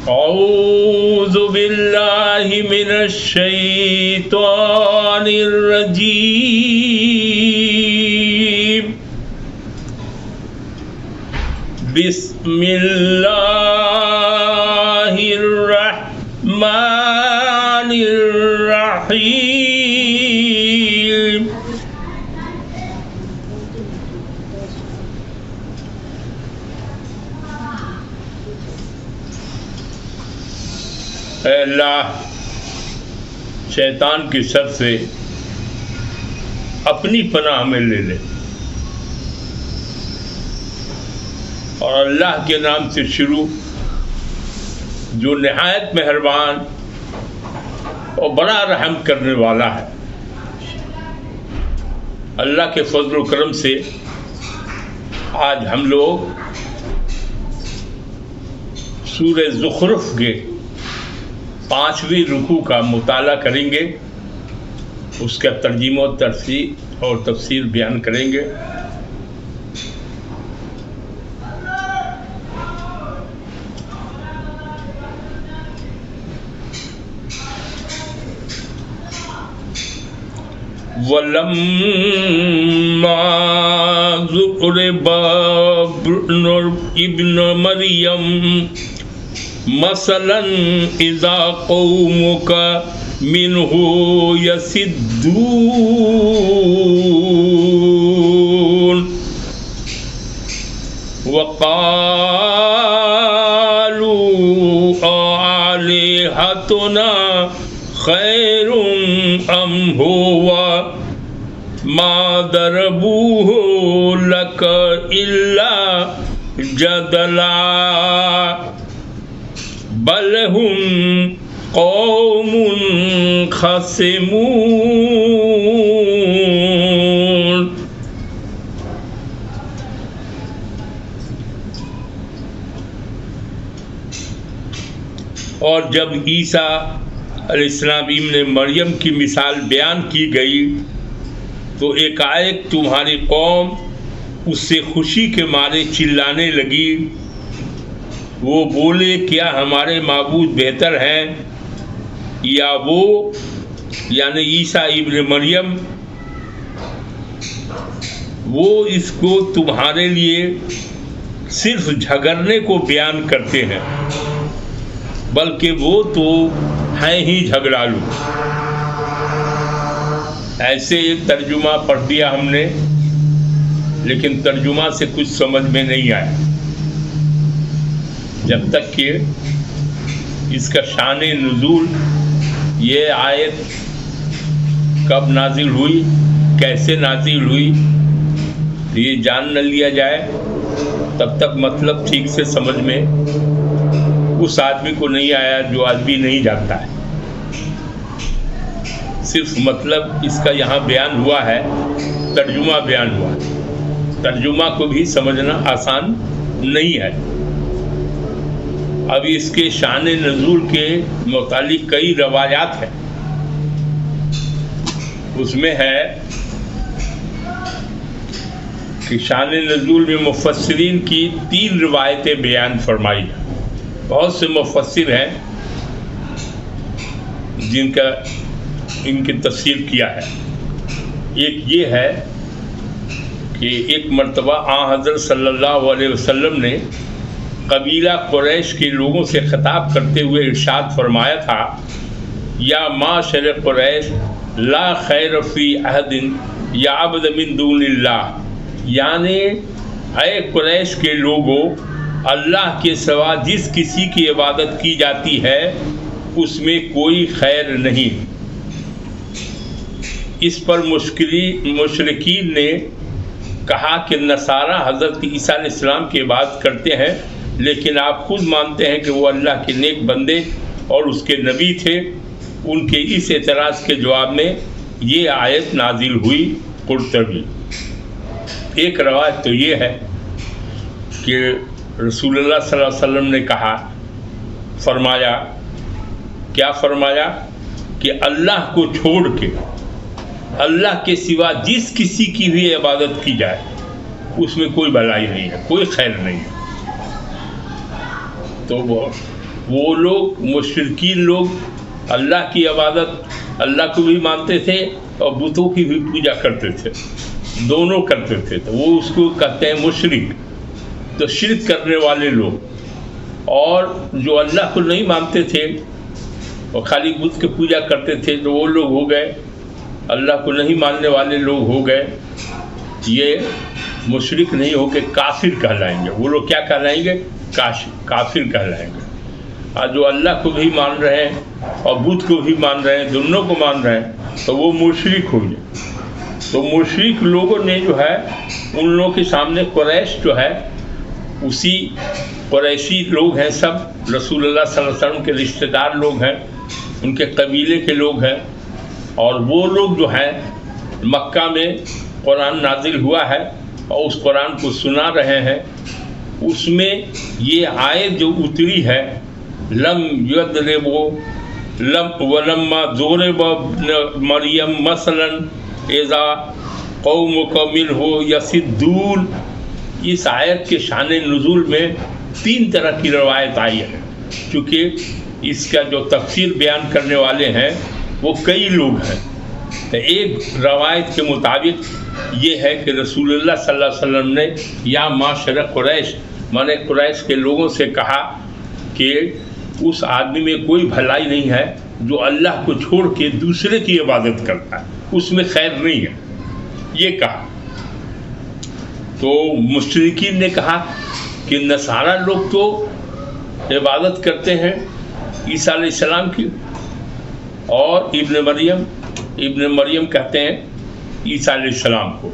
اعوذ باللہ من الشیطان الرجیم بسم اللہ الرحمن الرحیم اے اللہ، شیطان کی شر سے اپنی پناہ میں لے لے، اور اللہ کے نام سے شروع جو نہایت مہربان اور بڑا رحم کرنے والا ہے۔ اللہ کے فضل و کرم سے آج ہم لوگ سورہ زخرف کے 5ویں رکوع کا مطالعہ کریں گے، اس کا ترجمہ و تفسیر بیان کریں گے۔ وَلَمَّا ضُرِبَ ابْنُ مَرْيَمَ مَثَلًا إِذَا قَوْمُكَ مِنْهُ يَصِدُّونَ وَقَالُوا آلِهَتُنَا خَيْرٌ أَمْ هُوَ مَا ضَرَبُوهُ لَكَ إِلَّا جَدَلًا بل هم قوم خصمون۔ اور جب عیسیٰ علیہ السلام ابن مریم کی مثال بیان کی گئی تو ایک تمہاری قوم اس سے خوشی کے مارے چلانے لگی۔ وہ بولے کیا ہمارے معبود بہتر ہیں یا وہ، یعنی عیسیٰ ابن مریم، وہ اس کو تمہارے لیے صرف جھگڑنے کو بیان کرتے ہیں، بلکہ وہ تو ہیں ہی جھگڑالو۔ ایسے ترجمہ پڑھ دیا ہم نے، لیکن ترجمہ سے کچھ سمجھ میں نہیں آیا جب تک کہ اس کا شان نزول، یہ آیت کب نازل ہوئی، کیسے نازل ہوئی، یہ جان نہ لیا جائے تب تک مطلب ٹھیک سے سمجھ میں اس آدمی کو نہیں آیا جو عربی نہیں جانتا ہے۔ صرف مطلب اس کا یہاں بیان ہوا ہے، ترجمہ بیان ہوا ہے۔ ترجمہ کو بھی سمجھنا آسان نہیں ہے۔ اب اس کے شان نزول کے متعلق کئی روایات ہیں۔ اس میں ہے کہ شان نزول میں مفسرین کی 3 روایتیں بیان فرمائی ہیں۔ بہت سے مفسر ہیں جن کا ان کی تفسیر کیا ہے۔ ایک یہ ہے کہ ایک مرتبہ آن حضرت صلی اللہ علیہ وسلم نے قبیلہ قریش کے لوگوں سے خطاب کرتے ہوئے ارشاد فرمایا تھا، یا معاشر قریش لا خیر فی احد یعبد من دون اللہ، یعنی اے قریش کے لوگوں، اللہ کے سوا جس کسی کی عبادت کی جاتی ہے اس میں کوئی خیر نہیں۔ اس پر مشرکین نے کہا کہ نصارہ حضرت عیسیٰ علیہ السلام کی عبادت کرتے ہیں، لیکن آپ خود مانتے ہیں کہ وہ اللہ کے نیک بندے اور اس کے نبی تھے۔ ان کے اس اعتراض کے جواب میں یہ آیت نازل ہوئی۔ قرطبی۔ ایک روایت تو یہ ہے کہ رسول اللہ صلی اللہ علیہ وسلم نے فرمایا کہ اللہ کو چھوڑ کے اللہ کے سوا جس کسی کی بھی عبادت کی جائے اس میں کوئی بھلائی نہیں ہے، کوئی خیر نہیں ہے۔ تو وہ وہ لوگ مشرکین لوگ اللہ کی عبادت اللہ کو بھی مانتے تھے اور بتوں کی بھی پوجا کرتے تھے، دونوں کرتے تھے، تو وہ اس کو کہتے ہیں مشرک۔ تو شرک کرنے والے لوگ، اور جو اللہ کو نہیں مانتے تھے اور خالی بت کی پوجا کرتے تھے، تو وہ لوگ ہو گئے اللہ کو نہیں ماننے والے لوگ ہو گئے، یہ مشرک نہیں ہو کے کافر کہلائیں گے۔ وہ لوگ کیا کہلائیں گے؟ کافر کہلائیں گے۔ اور جو اللہ کو بھی مان رہے ہیں اور بدھ کو بھی مان رہے ہیں، دونوں کو مان رہے ہیں، تو وہ مشرک ہو گئے۔ تو مشرک لوگوں نے جو ہے ان لوگوں کے سامنے قریش جو ہے، اسی قریشی لوگ ہیں، سب رسول اللہ صلی اللہ علیہ وسلم کے رشتہ دار لوگ ہیں، ان کے قبیلے کے لوگ ہیں، اور وہ لوگ جو ہیں مکہ میں قرآن نازل ہوا ہے اور اس قرآن کو سنا رہے ہیں۔ اس میں یہ آیت جو اتری ہے، لم یضربوا ولما ضرب ابن مریم مثلا اذا قومک منہ یصدون، اس آیت کے شان نزول میں 3 طرح کی روایت آئی ہے، چونکہ اس کا جو تفسیر بیان کرنے والے ہیں وہ کئی لوگ ہیں۔ تو ایک روایت کے مطابق یہ ہے کہ رسول اللہ صلی اللہ علیہ وسلم نے یا معاشر قریش، مانے قریش کے لوگوں سے کہا کہ اس آدمی میں کوئی بھلائی نہیں ہے جو اللہ کو چھوڑ کے دوسرے کی عبادت کرتا ہے، اس میں خیر نہیں ہے، یہ کہا۔ تو مشرکین نے کہا کہ نصارہ لوگ تو عبادت کرتے ہیں عیسیٰ علیہ السلام کی، اور ابن مریم کہتے ہیں عیسیٰ علیہ السلام کو،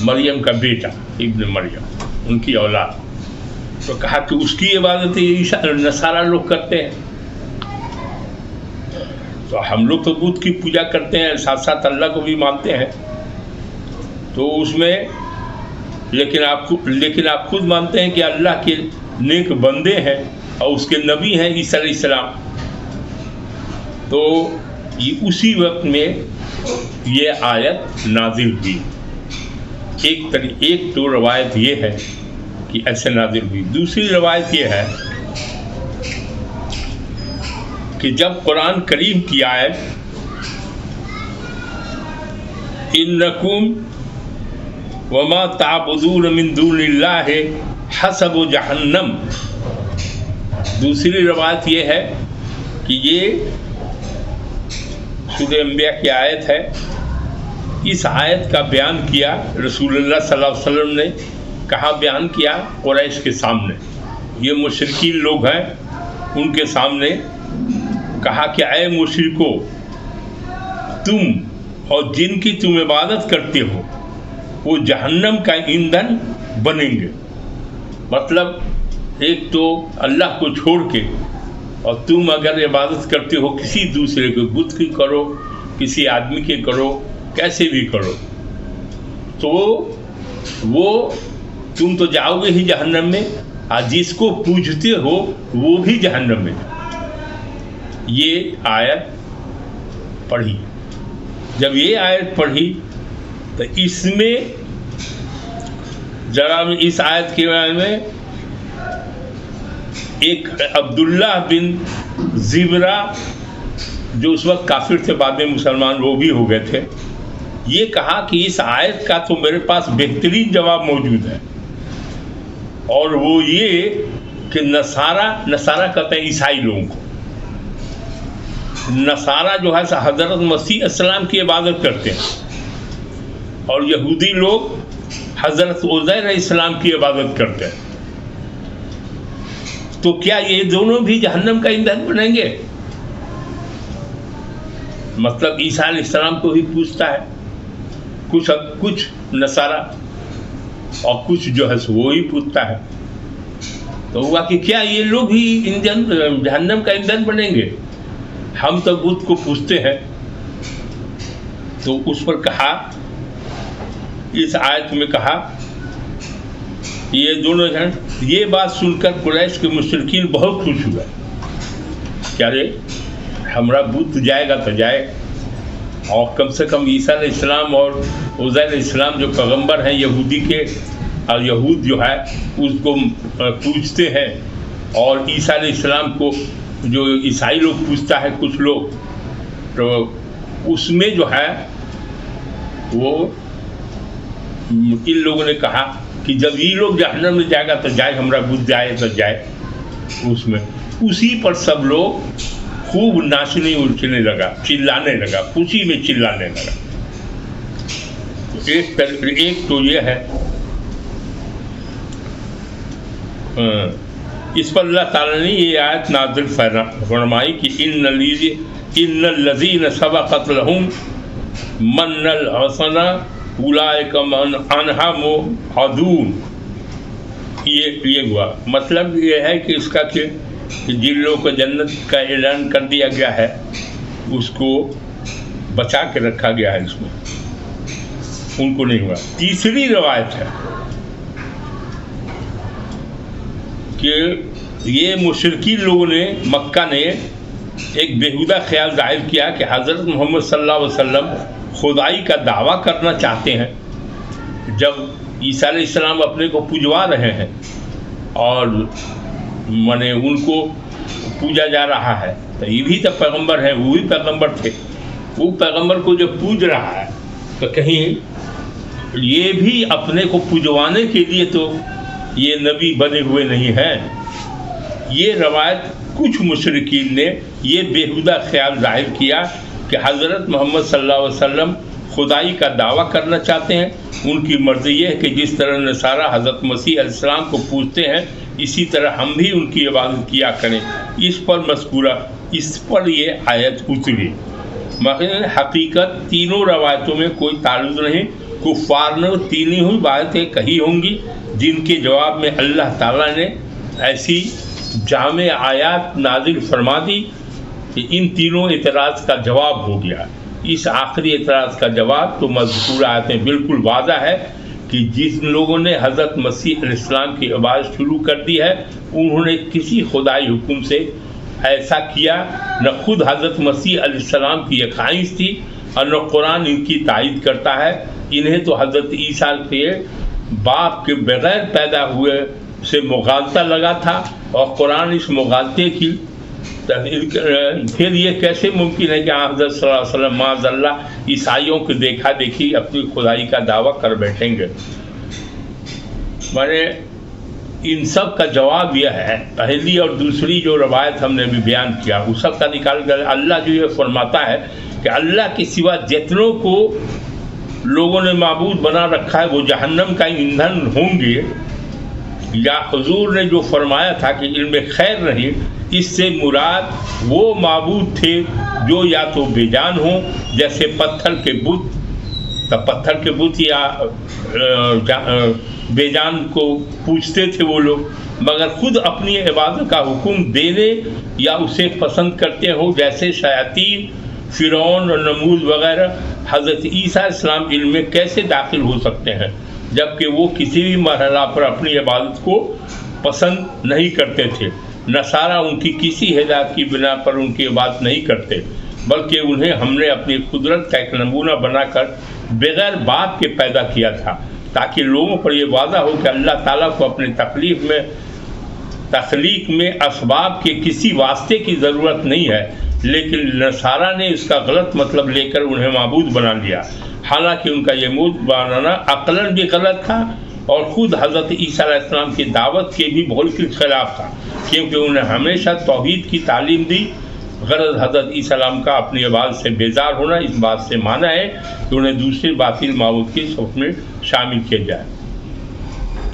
مریم کا بیٹا ابن مریم، ان کی اولاد۔ تو کہا کہ اس کی عبادت نصارہ لوگ کرتے ہیں، تو ہم لوگ تو بدھ کی پوجا کرتے ہیں، ساتھ ساتھ اللہ کو بھی مانتے ہیں۔ تو اس میں لیکن آپ خود مانتے ہیں کہ اللہ کے نیک بندے ہیں اور اس کے نبی ہیں عیسیٰ علیہ السلام۔ تو یہ اسی وقت میں یہ آیت نازل ہوئی۔ ایک تو روایت یہ ہے کہ ایسے نازل ہوئی۔ دوسری روایت یہ ہے کہ جب قرآن کریم کی آیت انکم وما تعبدون من دون اللہ حسب جہنم، دوسری روایت یہ ہے کہ یہ سورہ انبیاء کی آیت ہے۔ اس آیت کا بیان کیا رسول اللہ صلی اللہ علیہ وسلم نے، کہاں بیان کیا؟ قریش کے سامنے، یہ مشرکین لوگ ہیں، ان کے سامنے کہا کہ اے مشرکو، تم اور جن کی تم عبادت کرتے ہو وہ جہنم کا ایندھن بنیں گے۔ مطلب ایک تو اللہ کو چھوڑ کے، اور تم اگر عبادت کرتے ہو کسی دوسرے کو، بت کی کرو، کسی آدمی کے کرو، کیسے بھی کرو، تو وہ تم تو جاؤ گے ہی جہنم میں، اور جس کو پوجتے ہو وہ بھی جہنم میں۔ یہ آیت پڑھی، جب یہ آیت پڑھی تو اس میں ذرا اس آیت کے بارے میں ایک عبداللہ بن زبرہ، جو اس وقت کافر تھے، بعد میں مسلمان وہ بھی ہو گئے تھے، یہ کہا کہ اس آیت کا تو میرے پاس بہترین جواب موجود ہے، اور وہ یہ کہ نصارہ کہتے ہیں عیسائی لوگوں کو، نصارہ جو ہے حضرت مسیح السلام کی عبادت کرتے ہیں، اور یہودی لوگ حضرت عزیر علیہ السلام کی عبادت کرتے ہیں۔ تو کیا یہ دونوں بھی جہنم کا ایندھن بنیں گے؟ مطلب عیسیٰ علیہ السلام کو ہی پوچھتا ہے، کچھ نصارہ اور کچھ جو ہے وہ ہی پوچھتا ہے، تو ہوا کہ کیا یہ لوگ ہی جہنم کا ایندھن بنیں گے؟ ہم تو بدھ کو پوچھتے ہیں۔ تو اس پر کہا، اس آیت میں کہا یہ دونوں جن، یہ بات سن کر قریش کے مشرکین بہت خوش ہوئے کہ ارے ہمارا بدھ جائے گا تو جائے، اور کم سے کم عیسیٰ علیہ السلام اور عزیر علیہ السلام جو پیغمبر ہیں یہودی کے، اور یہود جو ہے اس کو پوجتے ہیں، اور عیسیٰ علیہ السلام کو جو عیسائی لوگ پوچھتا ہے کچھ لوگ، تو اس میں جو ہے وہ ان لوگوں نے کہا کہ جب یہ لوگ جہنم میں جائے گا تو جائے، ہمارا بدھ جائے تو جائے اس میں. اسی پر سب لوگ خوب ناچنے اچھنے لگا، چلانے لگا، خوشی میں چلانے لگا. ایک تو یہ ہے، اس پر اللہ تعالیٰ نے یہ آیت نازل فرمائی کہ ان الذین سبقت لہم من الحسنى اولئک عنہا مبعدون. یہ ہوا مطلب یہ ہے کہ اس کا کہ جن لوگوں کو جنت کا اعلان کر دیا گیا ہے اس کو بچا کے رکھا گیا ہے، اس میں ان کو نہیں ہوا. تیسری روایت ہے کہ یہ مشرکین لوگوں نے مکہ نے ایک بےہودہ خیال ظاہر کیا کہ حضرت محمد صلی اللہ علیہ وسلم خدائی کا دعویٰ کرنا چاہتے ہیں. جب عیسیٰ علیہ السلام اپنے کو پجوا رہے ہیں اور مانے ان کو پوجا جا رہا ہے، تو یہ بھی تو پیغمبر ہیں، وہ بھی پیغمبر تھے. وہ پیغمبر کو جو پوج رہا ہے تو کہیں یہ بھی اپنے کو پجوانے کے لیے تو یہ نبی بنے ہوئے نہیں ہیں. یہ روایت کچھ مشرکین نے یہ بےہودہ خیال ظاہر کیا کہ حضرت محمد صلی اللہ علیہ وسلم خدائی کا دعویٰ کرنا چاہتے ہیں. ان کی مرضی یہ ہے کہ جس طرح نصارہ حضرت مسیح علیہ السلام کو پوجتے ہیں اسی طرح ہم بھی ان کی عبادت کیا کریں. اس پر یہ آیت اتری. مگر حقیقت تینوں روایتوں میں کوئی تعلق نہیں. کفار نے تینوں ہی باتیں کہی ہوں گی جن کے جواب میں اللہ تعالیٰ نے ایسی جامع آیات نازل فرما دی کہ ان تینوں اعتراض کا جواب ہو گیا. اس آخری اعتراض کا جواب تو مذکورہ آیتیں بالکل واضح ہے کہ جس لوگوں نے حضرت مسیح علیہ السلام کی عبادت شروع کر دی ہے انہوں نے کسی خدائی حکم سے ایسا کیا. نہ خود حضرت مسیح علیہ السلام کی یہ خواہش تھی اور نہ قرآن ان کی تائید کرتا ہے. انہیں تو حضرت عیسیٰ کے باپ کے بغیر پیدا ہوئے سے مغالطہ لگا تھا اور قرآن اس مغالطے کی پھر یہ کیسے ممکن ہے کہ حضرت صلی اللہ علیہ وسلم معاذ اللہ عیسائیوں کو دیکھا دیکھی اپنی خدائی کا دعویٰ کر بیٹھیں گے. ان سب کا جواب یہ ہے، پہلی اور دوسری جو روایت ہم نے بھی بیان کیا اس سب کا نکال کر اللہ جو یہ فرماتا ہے کہ اللہ کے سوا جتنوں کو لوگوں نے معبود بنا رکھا ہے وہ جہنم کا ایندھن ہوں گے. یا حضور نے جو فرمایا تھا کہ علم خیر نہیں، اس سے مراد وہ معبود تھے جو یا تو بے جان ہوں، جیسے پتھر کے بت، پتھر کے بت یا بے جان کو پوچھتے تھے وہ لوگ، مگر خود اپنی عبادت کا حکم دینے یا اسے پسند کرتے ہو، جیسے شیاطین، فرعون اور نمرود وغیرہ. حضرت عیسیٰ علیہ السلام علم میں کیسے داخل ہو سکتے ہیں جبکہ وہ کسی بھی مرحلہ پر اپنی عبادت کو پسند نہیں کرتے تھے. نصارہ ان کی کسی ہدایت کی بنا پر ان کی عبادت نہیں کرتے، بلکہ انہیں ہم نے اپنی قدرت کا ایک نمونہ بنا کر بغیر باپ کے پیدا کیا تھا تاکہ لوگوں پر یہ واضح ہو کہ اللہ تعالیٰ کو اپنے تخلیق میں اسباب کے کسی واسطے کی ضرورت نہیں ہے. لیکن نصارہ نے اس کا غلط مطلب لے کر انہیں معبود بنا لیا، حالانکہ ان کا یہ معبود بنانا عقلاً بھی غلط تھا اور خود حضرت عیسیٰ علیہ السلام کی دعوت کے بھی بالکل خلاف تھا، کیونکہ انہیں ہمیشہ توحید کی تعلیم دی. غرض حضرت عیسیٰ علیہ السلام کا اپنی عبادت سے بیزار ہونا اس بات سے مانا ہے کہ انہیں دوسرے باطل معبود کی صف میں شامل کیا جائے.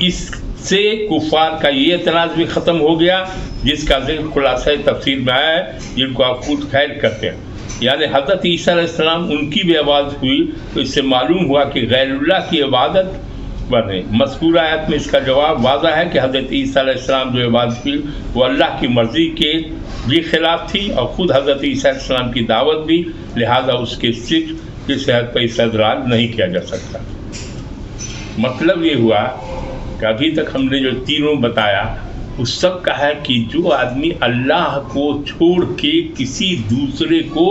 اس سے کفار کا یہ اعتراض بھی ختم ہو گیا جس کا ذکر خلاصہ تفسیر میں آیا ہے، جن کو آپ خود خیر کرتے ہیں. یعنی حضرت عیسیٰ علیہ السلام ان کی بھی عبادت ہوئی تو اس سے معلوم ہوا کہ غیر اللہ کی عبادت بنے. مذکورہ آیت میں اس کا جواب واضح ہے کہ حضرت عیسیٰ علیہ السلام جو عبادت کی وہ اللہ کی مرضی کے بھی خلاف تھی اور خود حضرت عیسیٰ علیہ السلام کی دعوت بھی، لہذا اس کے صدق کی صحت پر استدلال نہیں کیا جا سکتا. مطلب یہ ہوا کہ ابھی تک ہم نے جو تینوں بتایا اس سب کا ہے کہ جو آدمی اللہ کو چھوڑ کے کسی دوسرے کو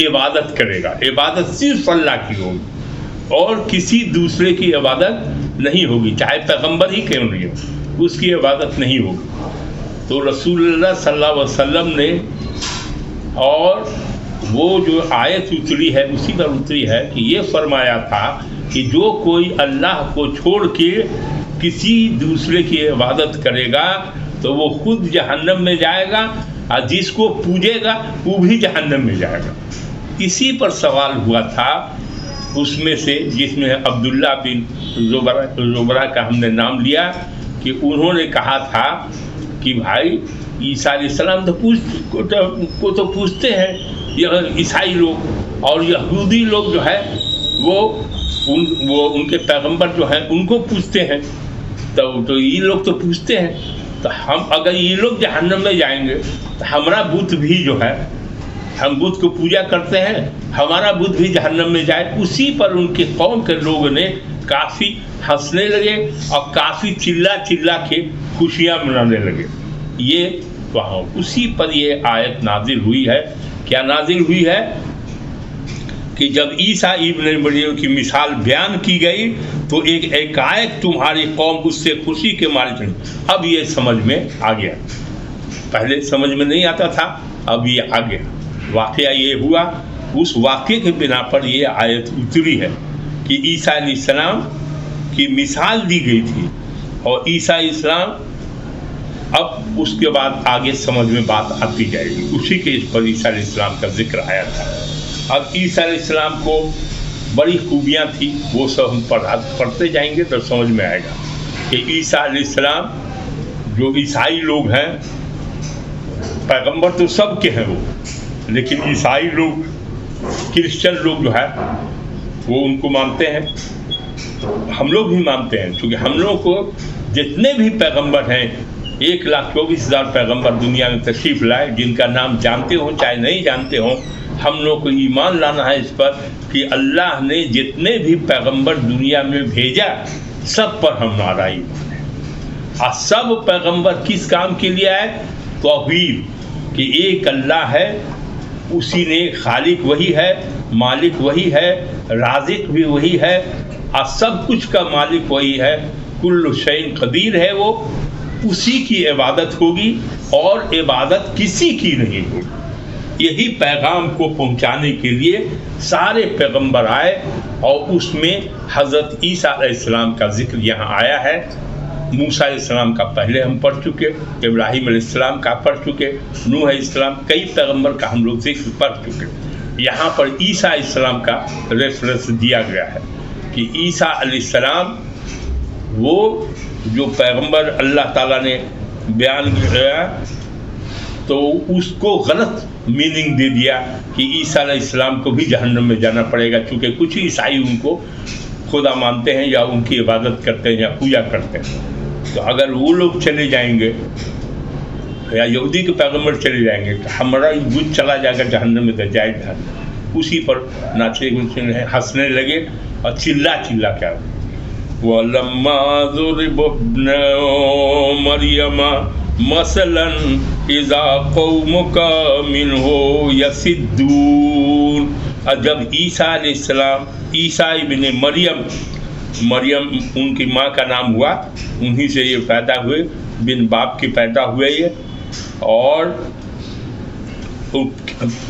عبادت کرے گا، عبادت صرف اللہ کی ہوگی اور کسی دوسرے کی عبادت نہیں ہوگی، چاہے پیغمبر ہی کیوں نہیں ہو، اس کی عبادت نہیں ہوگی. تو رسول اللہ صلی اللہ علیہ وسلم نے، اور وہ جو آیت اتری ہے اسی پر اتری ہے کہ یہ فرمایا تھا کہ جو کوئی اللہ کو چھوڑ کے کسی دوسرے کی عبادت کرے گا تو وہ خود جہنم میں جائے گا، اور جس کو پوجے گا وہ بھی جہنم میں جائے گا۔ اسی پر سوال ہوا تھا اس میں سے جس میں عبداللہ بن زبرہ کا ہم نے نام لیا، کہ انہوں نے کہا تھا کہ بھائی عیسیٰ علیہ السلام کو تو پوچھتے ہیں یہ عیسائی لوگ، اور یہودی لوگ جو ہے وہ ان کے پیغمبر جو ہیں ان کو پوچھتے ہیں، تو یہ لوگ تو پوچھتے ہیں، تو ہم اگر یہ لوگ جہنم میں جائیں گے تو ہمارا بت بھی جو ہے، ہم بت کو پوجا کرتے ہیں، ہمارا بت بھی جہنم میں جائے۔ اسی پر ان کے قوم کے لوگوں نے کافی ہنسنے لگے اور کافی چلا کے خوشیاں منانے لگے۔ یہ وہاں اسی پر یہ آیت نازل ہوئی ہے۔ کیا نازل ہوئی ہے؟ کہ جب عیسیٰ ابن مریم کی مثال بیان کی گئی تو ایک تمہاری قوم اس سے خوشی کے مارے چڑھی۔ اب یہ سمجھ میں آ گیا، پہلے سمجھ میں نہیں آتا تھا، اب یہ آ گیا۔ واقعہ یہ ہوا، اس واقعے کے بنا پر یہ آیت اتری ہے کہ عیسیٰ علیہ السلام کی مثال دی گئی تھی، اور عیسیٰ علیہ السلام اب اس کے بعد آگے سمجھ میں بات آتی جائے گی، اسی کے اس پر عیسیٰ علیہ السلام کا ذکر آیا تھا۔ اب عیسیٰ علیہ السلام کو بڑی خوبیاں تھیں، وہ سب ہم پڑھتے جائیں گے تو سمجھ میں آئے گا کہ عیسیٰ علیہ السلام جو عیسائی لوگ ہیں، پیغمبر تو سب کے ہیں وہ، لیکن عیسائی لوگ، کرسچن لوگ جو ہے وہ ان کو مانتے ہیں، ہم لوگ بھی مانتے ہیں، چونکہ ہم لوگوں کو جتنے بھی پیغمبر ہیں 1,24,000 پیغمبر دنیا میں تشریف لائے، جن کا نام جانتے ہوں چاہے نہیں جانتے ہوں، ہم لوگ کو ایمان لانا ہے اس پر کہ اللہ نے جتنے بھی پیغمبر دنیا میں بھیجا سب پر ہم ہمارا ایمان ہے، اور سب پیغمبر کس کام کے لیے آئے؟ توحید، کہ ایک اللہ ہے، اسی نے خالق وہی ہے، مالک وہی ہے، رازق بھی وہی ہے، اور سب کچھ کا مالک وہی ہے، کل شیء قدیر ہے، وہ اسی کی عبادت ہوگی اور عبادت کسی کی نہیں ہوگی۔ یہی پیغام کو پہنچانے کے لیے سارے پیغمبر آئے، اور اس میں حضرت عیسیٰ علیہ السلام کا ذکر یہاں آیا ہے۔ موسیٰ علیہ السلام کا پہلے ہم پڑھ چکے، ابراہیم علیہ السلام کا پڑھ چکے، نوح علیہ السلام، کئی پیغمبر کا ہم لوگ ذکر پڑھ چکے۔ یہاں پر عیسیٰ علیہ السلام کا ریفرنس دیا گیا ہے کہ عیسیٰ علیہ السلام وہ جو پیغمبر اللہ تعالیٰ نے بیان کیا تو اس کو غلط میننگ دے دیا کہ عیسیٰ علیہ السلام کو بھی جہنم میں جانا پڑے گا، چونکہ کچھ عیسائی ان کو خدا مانتے ہیں یا ان کی عبادت کرتے ہیں یا پوجا کرتے ہیں، تو اگر وہ لوگ چلے جائیں گے یا یہودی کے پیغمبر چلے جائیں گے تو ہمارا بت چلا جائے گا جہنم میں، تو جائے جہنم۔ اسی پر ناچے ہنسنے لگے اور چلا کیا وَلَمَّا ضُرِبَ ابْنُ مَرْيَمَ مَثَلًا إِذَا قَوْمُكَ مِنْهُ يَصِدُّونَ۔ اور جب عیسیٰ علیہ السلام، عیسیٰ ابن مریم ان کی ماں کا نام ہوا، انہی سے یہ پیدا ہوئے، بن باپ کے پیدا ہوئے یہ، اور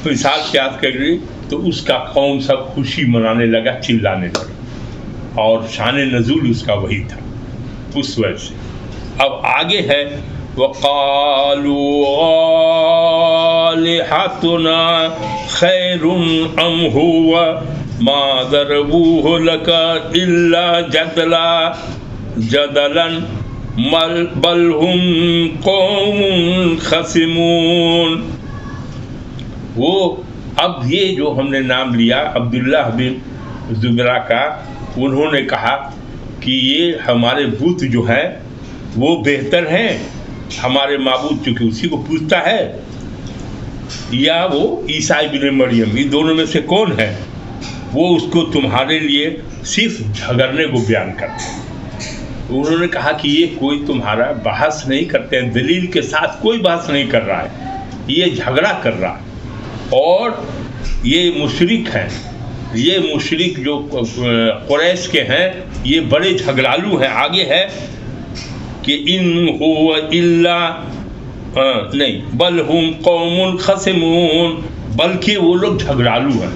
مثال قیاس کر گئی تو اس کا قوم سب خوشی منانے لگا، چلانے لگا، اور شان نزول اس کا وہی تھا اس وجہ سے۔ اب آگے ہے وَقَالُوا آلِهَتُنَا خَيْرٌ أَمْ هُوَ مَا ضَرَبُوهُ لَكَ إِلَّا جَدَلًا بَلْ هُمْ قَوْمٌ خَصِمُونَ۔ وہ اب یہ جو ہم نے نام لیا عبداللہ بن زبرہ کا، انہوں نے کہا کہ یہ ہمارے بت جو ہیں وہ بہتر ہیں، ہمارے معبود چونکہ اسی کو پوجتا ہے، یا وہ عیسیٰ ابن مریم، یہ دونوں میں سے کون ہے؟ وہ اس کو تمہارے لیے صرف جھگڑنے کو بیان کرتے ہیں۔ انہوں نے کہا کہ یہ کوئی تمہارا بحث نہیں کرتے ہیں، دلیل کے ساتھ کوئی بحث نہیں کر رہا ہے، یہ جھگڑا کر رہا ہے، اور یہ مشرک ہیں، یہ مشرک جو قریش کے ہیں یہ بڑے جھگڑالو ہیں۔ آگے ہے کہ ان هو الا نہیں، بل ہم قوم خصمون، بلکہ وہ لوگ جھگڑالو ہیں۔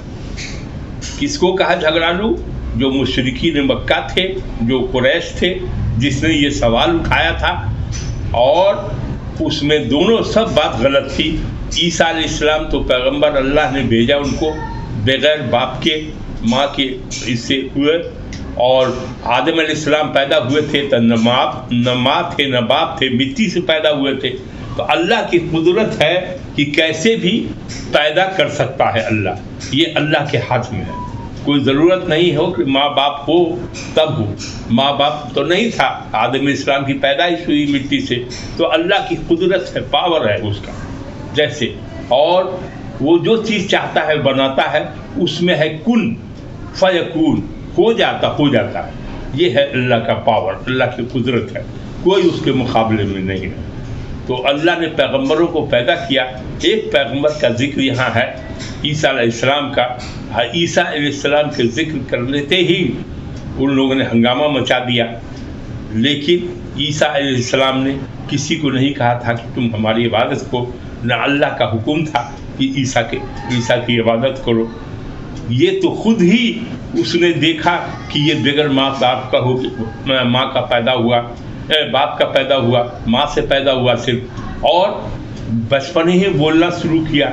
کس کو کہا جھگڑالو؟ جو مشرکین مکہ تھے، جو قریش تھے، جس نے یہ سوال اٹھایا تھا، اور اس میں دونوں سب بات غلط تھی۔ عیسیٰ علیہ السلام تو پیغمبر اللہ نے بھیجا ان کو بغیر باپ کے، ماں کے اس سے ہوئے، اور آدم علیہ السلام پیدا ہوئے تھے تو نہ ماں تھے نہ باپ تھے، مٹی سے پیدا ہوئے تھے۔ تو اللہ کی قدرت ہے کہ کیسے بھی پیدا کر سکتا ہے اللہ، یہ اللہ کے ہاتھ میں ہے۔ کوئی ضرورت نہیں ہو کہ ماں باپ ہو تب ہو، ماں باپ تو نہیں تھا، آدم علیہ السلام کی پیدائش ہوئی مٹی سے، تو اللہ کی قدرت ہے، پاور ہے اس کا جیسے، اور وہ جو چیز چاہتا ہے بناتا ہے، اس میں ہے کن فیکون، ہو جاتا ہے۔ یہ ہے اللہ کا پاور، اللہ کی قدرت ہے، کوئی اس کے مقابلے میں نہیں ہے۔ تو اللہ نے پیغمبروں کو پیدا کیا۔ ایک پیغمبر کا ذکر یہاں ہے، عیسیٰ علیہ السلام کا۔ عیسیٰ علیہ السلام کے ذکر کر لیتے ہی ان لوگوں نے ہنگامہ مچا دیا، لیکن عیسیٰ علیہ السلام نے کسی کو نہیں کہا تھا کہ تم ہماری عبادت کرو، نہ اللہ کا حکم تھا کہ عیسیٰ کی عبادت کرو۔ یہ تو خود ہی اس نے دیکھا کہ یہ بغیر ماں باپ کا ماں کا پیدا ہوا، باپ کا پیدا ہوا، ماں سے پیدا ہوا صرف، اور بچپن ہی بولنا شروع کیا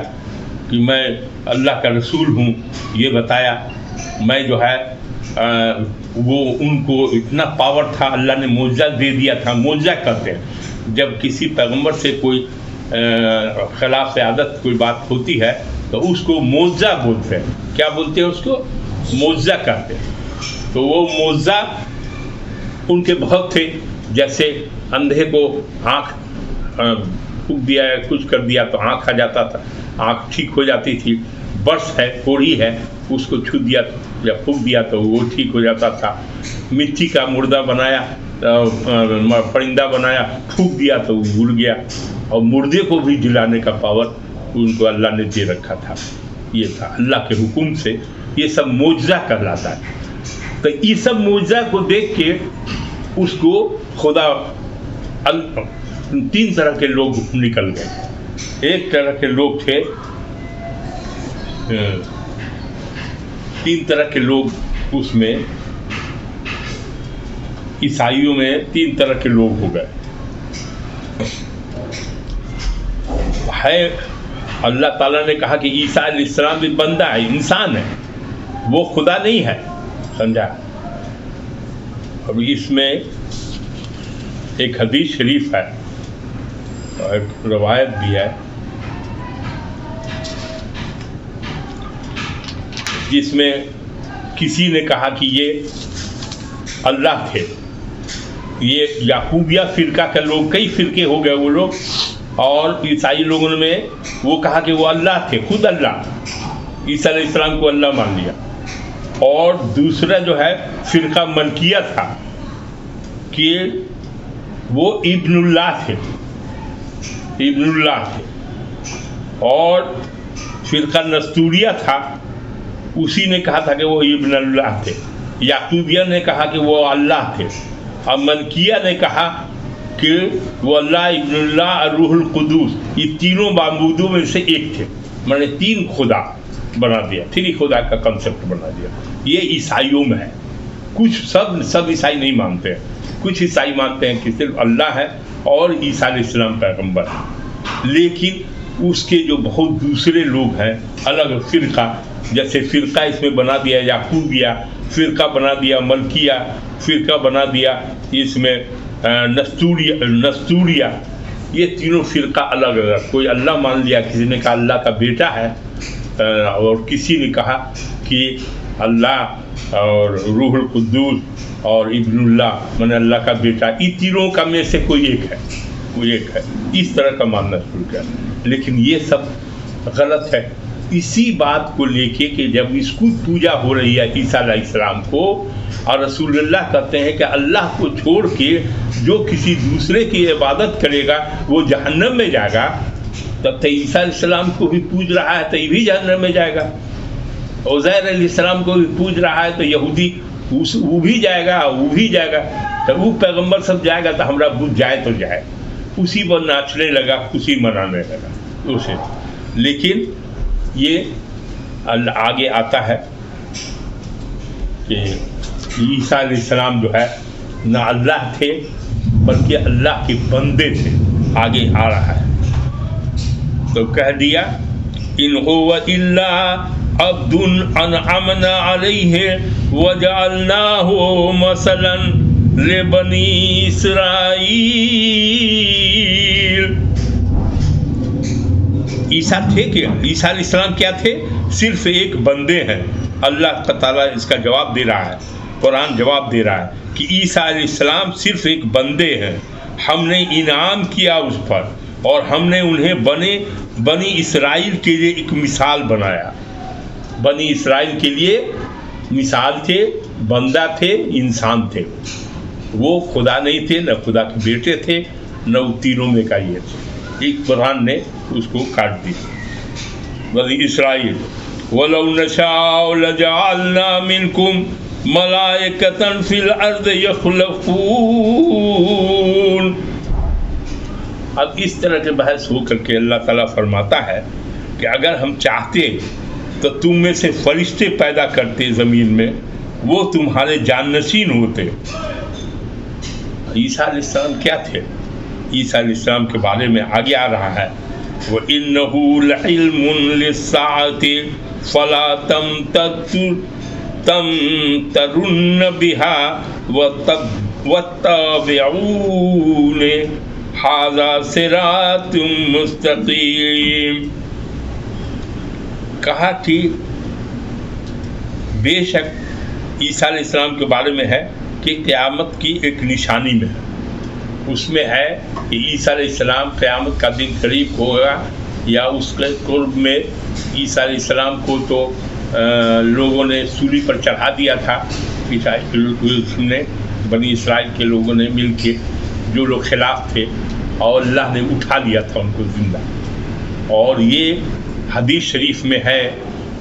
کہ میں اللہ کا رسول ہوں۔ یہ بتایا میں جو ہے وہ ان کو اتنا پاور تھا، اللہ نے معجزہ دے دیا تھا۔ معجزہ کرتے ہیں جب کسی پیغمبر سے کوئی خلاف عادت کوئی بات ہوتی ہے تو اس کو معجزہ بولتے ہیں۔ کیا بولتے ہیں اس کو؟ معجزہ کرتے ہیں۔ تو وہ معجزہ ان کے بہت تھے، جیسے اندھے کو آنکھ پھونک دیا ہے، کچھ کر دیا تو آنکھ آ جاتا تھا، آنکھ ٹھیک ہو جاتی تھی۔ برس ہے، کوڑی ہے، اس کو چھو دیا یا پھونک دیا تو وہ ٹھیک ہو جاتا تھا۔ مٹی کا مردہ بنایا، پرندہ بنایا، پھونک دیا تو وہ بھول گیا، اور مردے کو بھی جلانے کا پاور ان کو اللہ نے دے رکھا تھا۔ یہ تھا اللہ کے حکم سے، یہ سب معجزہ کہلاتا ہے۔ تو یہ سب معجزہ کو دیکھ کے اس کو خدا، تین طرح کے لوگ نکل گئے۔ ایک طرح کے لوگ تھے، تین طرح کے لوگ اس میں، عیسائیوں میں تین طرح کے لوگ ہو گئے۔ ہے اللہ تعالیٰ نے کہا کہ عیسیٰ علیہ السلام بھی بندہ ہے، انسان ہے، وہ خدا نہیں ہے، سمجھا؟ اب اس میں ایک حدیث شریف ہے اور ایک روایت بھی ہے جس میں کسی نے کہا کہ یہ اللہ تھے۔ یہ یعقوبیہ فرقہ کے لوگ، کئی فرقے ہو گئے وہ لوگ، اور عیسائی لوگوں میں وہ کہا کہ وہ اللہ تھے، خود اللہ، عیسیٰ علیہ السلام کو اللہ مان لیا۔ اور دوسرا جو ہے فرقہ ملکیہ تھا کہ وہ ابن اللہ تھے، ابن اللہ تھے۔ اور فرقہ نستوریہ تھا، اسی نے کہا تھا کہ وہ ابن اللہ تھے۔ یعقوبیہ نے کہا کہ وہ اللہ تھے، اور ملکیہ نے کہا کہ وہ اللہ، ابن اللہ اور روح القدس، یہ تینوں معبودوں میں سے ایک تھے۔ میں نے تین خدا بنا دیا، تھری خدا کا کنسپٹ بنا دیا۔ یہ عیسائیوں میں ہے، کچھ سب عیسائی نہیں مانتے ہیں، کچھ عیسائی مانتے ہیں کہ صرف اللہ ہے اور عیسیٰ علیہ السلام پیغمبر ہے۔ لیکن اس کے جو بہت دوسرے لوگ ہیں، الگ فرقہ، جیسے فرقہ اس میں بنا دیا یعقوبیہ، فرقہ بنا دیا ملکیہ، فرقہ بنا دیا اس میں نستوریہ، یہ تینوں فرقہ الگ الگ۔ کوئی اللہ مان لیا، کسی نے کہا اللہ کا بیٹا ہے، اور کسی نے کہا کہ اللہ اور روح القدس اور ابن اللہ، میں نے اللہ کا بیٹا، یہ تینوں کا میں سے کوئی ایک ہے، کوئی ایک ہے، اس طرح کا ماننا شروع کیا۔ لیکن یہ سب غلط ہے۔ اسی بات کو لے کے کہ جب اس کو پوجا ہو رہی ہے عیسیٰ علیہ السلام کو، اور رسول اللہ کہتے ہیں کہ اللہ کو چھوڑ کے جو کسی دوسرے کی عبادت کرے گا وہ جہنم میں جائے گا، تب تو عیسیٰ علیہ السلام کو بھی پوج رہا ہے تو یہ بھی جہنم میں جائے گا۔ عزیر علیہ السلام کو بھی پوج رہا ہے تو یہودی وہ بھی جائے گا، وہ بھی جائے گا، تو وہ پیغمبر سب جائے گا تو ہمارا بدھ جائے تو جائے۔ اسی پر ناچنے لگا، خوشی منانے لگا اسے. لیکن یہ آگے آتا ہے کہ عیسیٰ علیہ السلام جو ہے نہ اللہ تھے بلکہ اللہ کے بندے تھے. آگے آ رہا ہے تو کہہ دیا ان هو الا عبد انعمنا علیہ وجعلناه مثلا لبنی اسرائیل. عیسیٰ تھے کیا؟ عیسیٰ علیہ السلام کیا تھے؟ صرف ایک بندے ہیں. اللہ تعالیٰ اس کا جواب دے رہا ہے، قرآن جواب دے رہا ہے کہ عیسیٰ علیہ السلام صرف ایک بندے ہیں. ہم نے انعام کیا اس پر اور ہم نے انہیں بنی اسرائیل کے لیے ایک مثال بنایا. بنی اسرائیل کے لیے مثال تھے، بندہ تھے، انسان تھے. وہ خدا نہیں تھے، نہ خدا کے بیٹے تھے، نہ وہ تینوں میں کا یہ تھے. ایک قرآن نے اس کو کاٹ دیا. بنی اسرائیل وَلَوْ نَشَاءُ لَجَعَلْنَا مِنْكُمْ مَلَائِكَةً فِي الْأَرْضِ يَخْلُفُونَ. اب اس طرح کے بحث ہو کر کے اللہ تعالیٰ فرماتا ہے کہ اگر ہم چاہتے تو تم میں سے فرشتے پیدا کرتے زمین میں، وہ تمہارے جانشین ہوتے. عیسیٰ علیہ السلام کیا تھے؟ عیسیٰ علیہ السلام کے بارے میں آگے آ رہا ہے وَإِنَّهُ لَعِلْمٌ لِلسَّاعَةِ فَلَا تَمْتَرُنَّ بِهَا وَاتَّبِعُونِ هَذَا صِرَاطٌ مُسْتَقِيمٌ. کہا کہ بے شک عیسیٰ علیہ السلام کے بارے میں ہے کہ قیامت کی ایک نشانی میں ہے. اس میں ہے کہ عیسیٰ علیہ السلام قیامت کا دن قریب ہوگا، یا اس کے قرب میں عیسیٰ علیہ السلام کو تو لوگوں نے سولی پر چڑھا دیا تھا. نے بنی اسرائیل کے لوگوں نے مل کے، جو لوگ خلاف تھے، اور اللہ نے اٹھا لیا تھا ان کو زندہ. اور یہ حدیث شریف میں ہے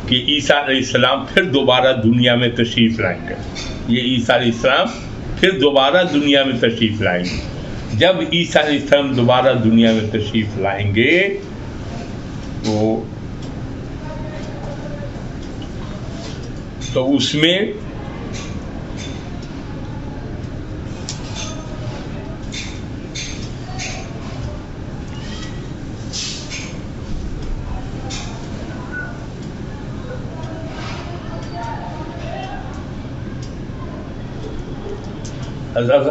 کہ عیسیٰ علیہ السلام پھر دوبارہ دنیا میں تشریف لائیں گے. یہ عیسیٰ علیہ السلام پھر دوبارہ دنیا میں تشریف لائیں گے. جب عیسیٰ علیہ السلام دوبارہ دنیا میں تشریف لائیں گے تو اس میں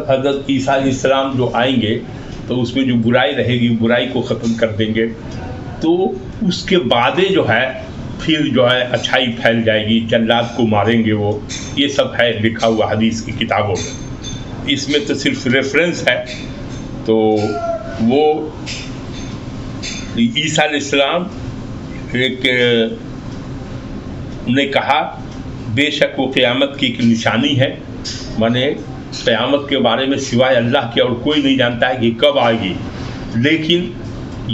حضرت عیسیٰ علیہ السلام جو آئیں گے تو اس میں جو برائی رہے گی برائی کو ختم کر دیں گے. تو اس کے بعد جو ہے پھر جو ہے اچھائی پھیل جائے گی، جلات کو ماریں گے. وہ یہ سب ہے لکھا ہوا حدیث کی کتابوں میں. اس میں تو صرف ریفرنس ہے. تو وہ عیسیٰ علیہ السلام ایک نے کہا بے شک وہ قیامت کی ایک نشانی ہے. مانے قیامت کے بارے میں سوائے اللہ کے اور کوئی نہیں جانتا ہے کہ کب آئے گی. لیکن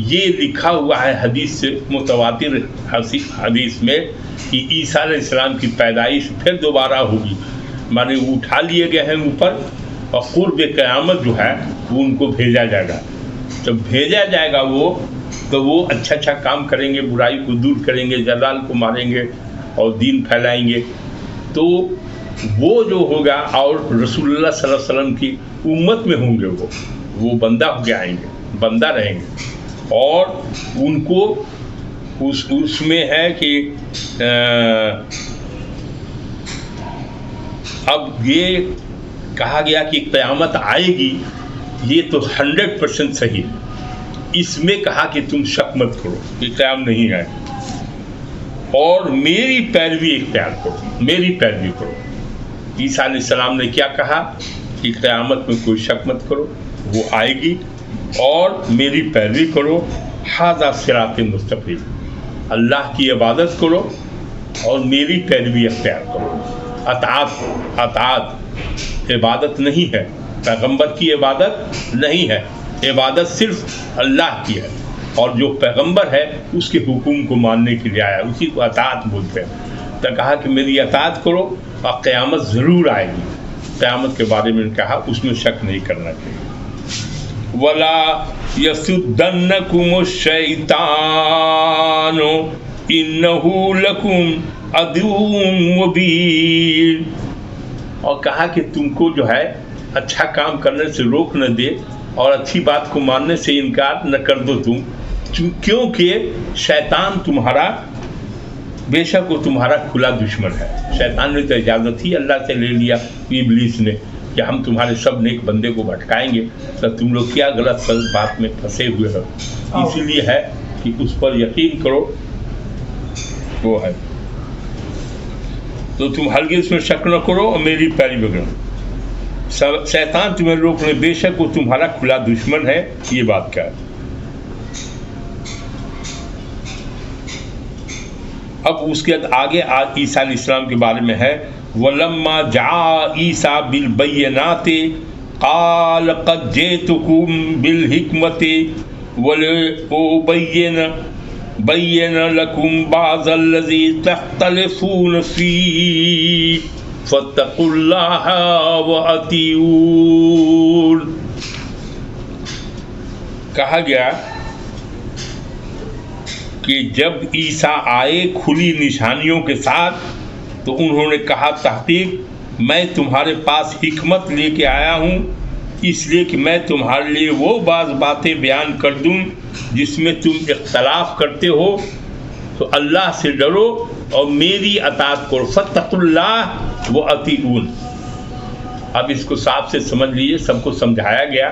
یہ لکھا ہوا ہے حدیث سے متواتر حدیث میں کہ عیسیٰ علیہ السلام کی پیدائش پھر دوبارہ ہوگی. مانے وہ اٹھا لیے گئے ہیں اوپر، اور قرب قیامت جو ہے وہ ان کو بھیجا جائے گا. جب بھیجا جائے گا وہ تو وہ اچھا اچھا کام کریں گے، برائی کو دور کریں گے، جلال کو ماریں گے اور دین پھیلائیں گے. تو وہ جو ہوگا اور رسول اللہ صلی اللہ علیہ وسلم کی امت میں ہوں گے، وہ بندہ ہو کے آئیں گے، بندہ رہیں گے. اور ان کو اس میں ہے کہ اب یہ کہا گیا کہ قیامت آئے گی، یہ تو 100% صحیح ہے. اس میں کہا کہ تم شک مت کرو کہ قیام نہیں آئے، اور میری پیروی اختیار کرو، میری پیروی کرو. عیسیٰ علیہ السلام نے کیا کہا کہ قیامت میں کوئی شک مت کرو، وہ آئے گی، اور میری پیروی کرو. ھذا صراط مستقیم، اللہ کی عبادت کرو اور میری پیروی اختیار کرو. اطاعت عبادت نہیں ہے، پیغمبر کی عبادت نہیں ہے. عبادت صرف اللہ کی ہے، اور جو پیغمبر ہے اس کے حکم کو ماننے کے لیے آیا، اسی کو اطاعت بولتے ہیں. تو کہا کہ میری اطاعت کرو اور قیامت ضرور آئے گی. قیامت کے بارے میں کہا اس میں شک نہیں کرنا چاہیے. ولا یصدنکم الشیطان انہ لکم عدو مبین. اور کہا کہ تم کو جو ہے اچھا کام کرنے سے روک نہ دے اور اچھی بات کو ماننے سے انکار نہ کر دو تم، کیونکہ شیطان تمہارا بے شک وہ تمہارا کھلا دشمن ہے. شیطان نے تو اجازت ہی اللہ سے لے لیا ابلیس نے کہ ہم تمہارے سب نیک بندے کو بھٹکائیں گے، تو تم لوگ کیا غلط بات میں پھنسے ہوئے ہو. اسی لیے ہے کہ اس پر یقین کرو، وہ ہے تو تم ہرگز اس میں شک نہ کرو اور میری پیروی کرو. شیطان تمہیں روکنے بے شک وہ تمہارا کھلا دشمن ہے. یہ بات کیا ہے؟ اب اس کے بعد آگے عیسیٰ علیہ السلام کے بارے میں ہے وَلَمَّا جَاءَ عِيسَىٰ بِالْبَيِّنَاتِ قَالَ قَدْ جِئْتُكُم بِالْحِكْمَةِ وَلِأُبَيِّنَ لَكُم بَعْضَ الَّذِي تَخْتَلِفُونَ فِيهِ فَاتَّقُوا اللَّهَ وَأَطِيعُونِ. کہا گیا کہ جب عیسیٰ آئے کھلی نشانیوں کے ساتھ تو انہوں نے کہا تحقیق میں تمہارے پاس حکمت لے کے آیا ہوں، اس لیے کہ میں تمہارے لیے وہ بعض باتیں بیان کر دوں جس میں تم اختلاف کرتے ہو، تو اللہ سے ڈرو اور میری اطاعت کرو. فاتقوا اللہ واطیعون. اب اس کو صاف سے سمجھ لیجیے. سب کو سمجھایا گیا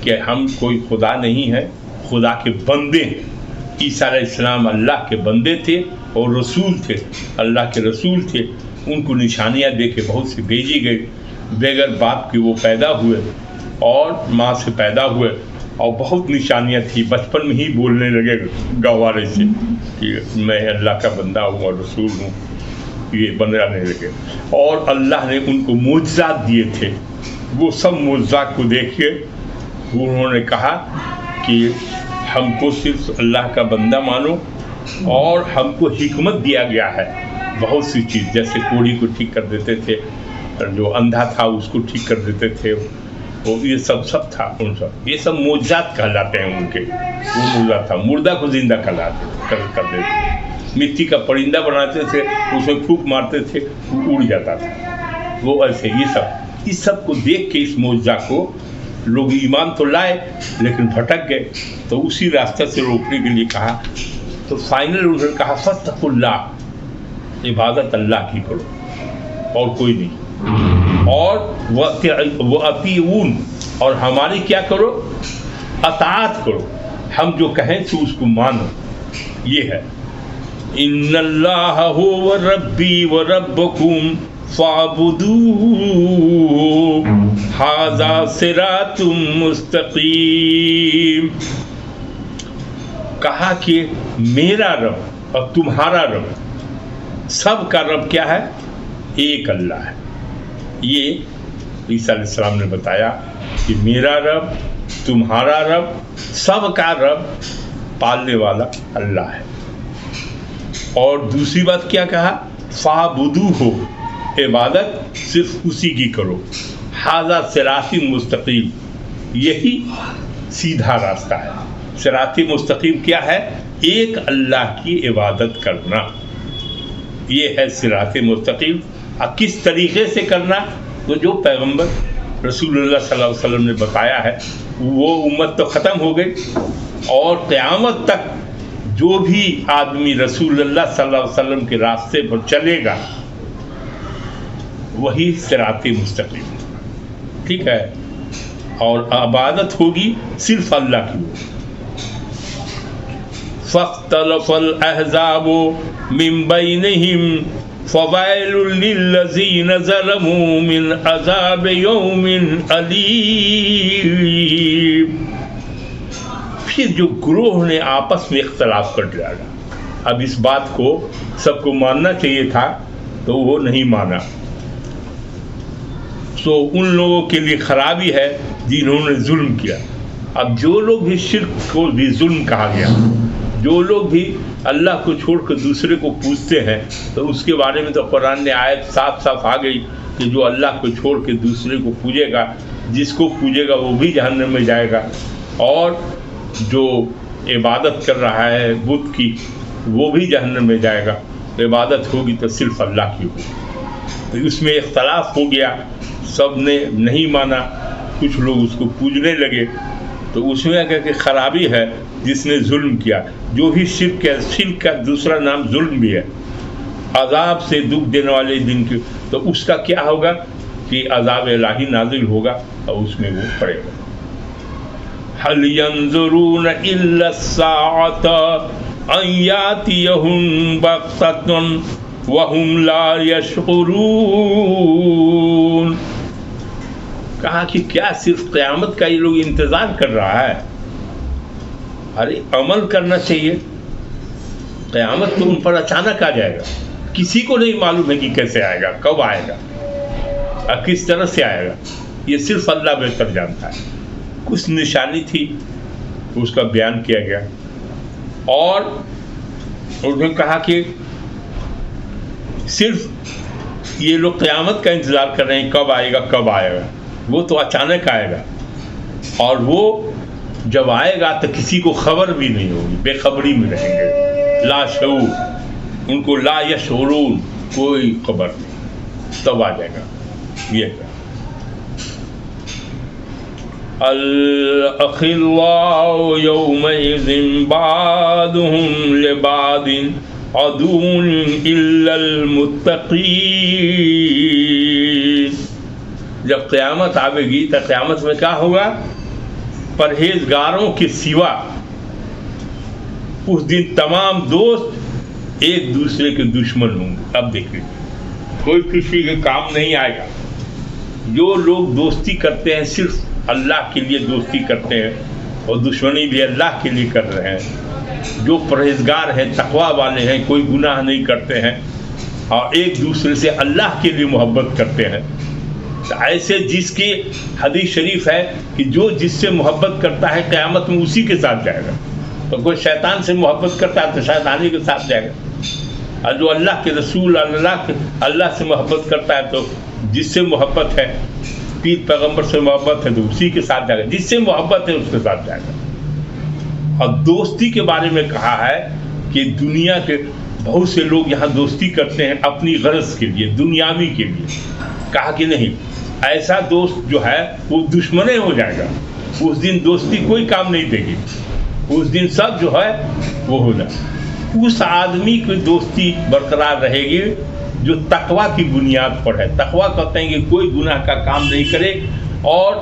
کہ ہم کوئی خدا نہیں ہے، خدا کے بندے ہیں. عیسیٰ علیہ السلام اللہ کے بندے تھے اور رسول تھے، اللہ کے رسول تھے. ان کو نشانیاں دے کے بہت سے بھیجی گئی. بغیر باپ کے وہ پیدا ہوئے اور ماں سے پیدا ہوئے اور بہت نشانیاں تھیں. بچپن میں ہی بولنے لگے گوارے سے کہ میں اللہ کا بندہ ہوں اور رسول ہوں، یہ بنانے لگے. اور اللہ نے ان کو معجزات دیے تھے. وہ سب معجزات کو دیکھ کے انہوں نے کہا کہ ہم کو صرف اللہ کا بندہ مانو، اور ہم کو حکمت دیا گیا ہے بہت سی چیز، جیسے کوڑی کو ٹھیک کر دیتے تھے، جو اندھا تھا اس کو ٹھیک کر دیتے تھے، وہ یہ سب تھا. ان سب یہ سب معجزات کہلاتے ہیں ان کے. وہ معجزہ تھا. مردہ کو زندہ کر دیتے تھے. مٹی کا پرندہ بناتے تھے، اس میں پھونک مارتے تھے، وہ اڑ جاتا تھا. وہ ایسے یہ سب کو دیکھ کے اس معجزہ کو لوگ ایمان تو لائے لیکن بھٹک گئے. تو اسی راستہ سے روکنے کے لیے کہا. تو فائنل انہوں نے کہا فاتقوا اللہ، عبادت اللہ کی کرو اور کوئی نہیں. اور وَأَطِيعُونَ، اور ہماری کیا کرو؟ اطاعت کرو. ہم جو کہیں تو اس کو مانو. یہ ہے ان اللہ هو ربی وربکم فاعبدوہ ھذا صراط مستقیم. کہا کہ میرا رب اور تمہارا رب، سب کا رب کیا ہے؟ ایک اللہ ہے. یہ عیسیٰ علیہ السلام نے بتایا کہ میرا رب، تمہارا رب، سب کا رب، پالنے والا اللہ ہے. اور دوسری بات کیا کہا؟ فاعبدوہ، عبادت صرف اسی کی کرو. ھذا صراط مستقیم، یہی سیدھا راستہ ہے. صراط مستقیم کیا ہے؟ ایک اللہ کی عبادت کرنا. یہ ہے صراط مستقیم. اب کس طریقے سے کرنا؟ تو جو پیغمبر رسول اللہ صلی اللہ علیہ وسلم نے بتایا ہے، وہ امت تو ختم ہو گئی، اور قیامت تک جو بھی آدمی رسول اللہ صلی اللہ علیہ وسلم کے راستے پر چلے گا وہی صراط مستقیم. ٹھیک ہے. اور عبادت ہوگی صرف اللہ کی. فاختلف الاحزاب من بینہم فویل للذین ظلموا من عذاب یوم علیم. پھر جو گروہ نے آپس میں اختلاف کر ڈالا. اب اس بات کو سب کو ماننا چاہیے تھا تو وہ نہیں مانا. تو ان لوگوں کے لیے خرابی ہے جنہوں نے ظلم کیا. اب جو لوگ بھی شرک کو بھی ظلم کہا گیا، جو لوگ بھی اللہ کو چھوڑ کر دوسرے کو پوجتے ہیں، تو اس کے بارے میں تو قرآن نے آیت صاف صاف آ گئی کہ جو اللہ کو چھوڑ کے دوسرے کو پوجے گا، جس کو پوجے گا وہ بھی جہنم میں جائے گا، اور جو عبادت کر رہا ہے بت کی وہ بھی جہنم میں جائے گا۔ عبادت ہوگی تو صرف اللہ کی ہوگی۔ تو اس میں اختلاف ہو گیا، سب نے نہیں مانا، کچھ لوگ اس کو پوجنے لگے، تو اس میں اگر کہ خرابی ہے جس نے ظلم کیا، جو بھی شرک ہے، شرک کا دوسرا نام ظلم بھی ہے، عذاب سے دکھ دینے والے دن کی، تو اس کا کیا ہوگا کہ عذاب الہی نازل ہوگا اور اس میں وہ پڑے گا۔ هل ينظرون إلا الساعة أن يأتيهم بغتة وهم لا يشعرون۔ کہا کہ کیا صرف قیامت کا یہ لوگ انتظار کر رہا ہے؟ ارے عمل کرنا چاہیے، قیامت تو ان پر اچانک آ جائے گا، کسی کو نہیں معلوم ہے کہ کیسے آئے گا، کب آئے گا اور کس طرح سے آئے گا، یہ صرف اللہ بہتر جانتا ہے۔ کچھ نشانی تھی اس کا بیان کیا گیا، اور انہوں نے کہا کہ صرف یہ لوگ قیامت کا انتظار کر رہے ہیں، کب آئے گا کب آئے گا، وہ تو اچانک آئے گا، اور وہ جب آئے گا تو کسی کو خبر بھی نہیں ہوگی، بے خبری میں رہیں گے، لا شعور، ان کو لا یشعرون، کوئی خبر نہیں، تب آ جائے گا۔ یہ کہا الأخلاء يومئذ بعضهم لبعض عدو إلا المتقين۔ جب قیامت آئے گی تو قیامت میں کیا ہوگا؟ پرہیزگاروں کے سوا اس دن تمام دوست ایک دوسرے کے دشمن ہوں گے۔ اب دیکھیں کوئی کسی کے کام نہیں آئے گا۔ جو لوگ دوستی کرتے ہیں صرف اللہ کے لیے دوستی کرتے ہیں، اور دشمنی بھی اللہ کے لیے کر رہے ہیں، جو پرہیزگار ہیں، تقویٰ والے ہیں، کوئی گناہ نہیں کرتے ہیں، اور ایک دوسرے سے اللہ کے لیے محبت کرتے ہیں، ایسے جس کی حدیث شریف ہے کہ جو جس سے محبت کرتا ہے قیامت میں اسی کے ساتھ جائے گا۔ تو کوئی شیطان سے محبت کرتا ہے تو شیطانی کے ساتھ جائے گا، اور جو اللہ کے رسول اللہ سے محبت کرتا ہے تو جس سے محبت ہے، پیر پیغمبر سے محبت ہے تو اسی کے ساتھ جائے گا، جس سے محبت ہے اس کے ساتھ جائے گا۔ اور دوستی کے بارے میں کہا ہے کہ دنیا کے بہت سے لوگ یہاں دوستی کرتے ہیں اپنی غرض کے لیے، دنیاوی کے لیے۔ کہا کہ نہیں، ایسا دوست جو ہے وہ دشمنے ہو جائے گا، اس دن دوستی کوئی کام نہیں دے گی، اس دن سب جو ہے وہ ہو جائے۔ اس آدمی کی دوستی برقرار رہے گی جو تقویٰ کی بنیاد پر ہے۔ تقویٰ کہتے ہیں کہ کوئی گناہ کا کام نہیں کرے، اور